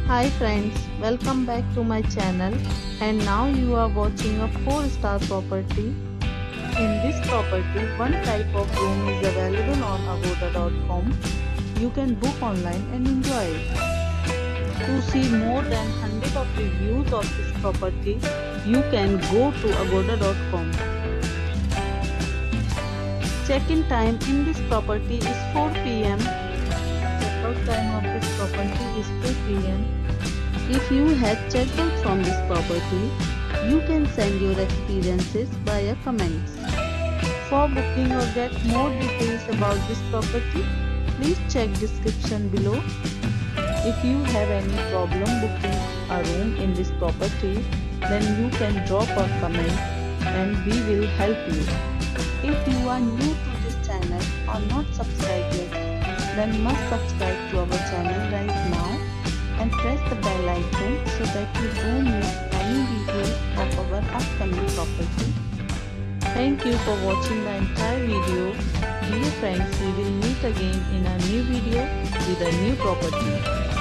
Hi friends, welcome back to my channel, and now you are watching a 4-star property. In this property, one type of room is available on agoda.com. You can book online and enjoy it. To see more than 100 of reviews of this property, you can go to agoda.com. Check-in time in this property is 4 p.m. Check-out time of this property is 2 p.m. If you had checked out from this property, you can send your experiences via comments. For booking or get more details about this property, please check description below. If you have any problem booking a room in this property, then you can drop a comment and we will help you. If you are new to this channel or not subscribed yet, then must subscribe to our channel right now and press the bell icon so that you don't miss any video of our upcoming property. Thank you for watching the entire video. Dear friends, we will meet again in a new video with a new property.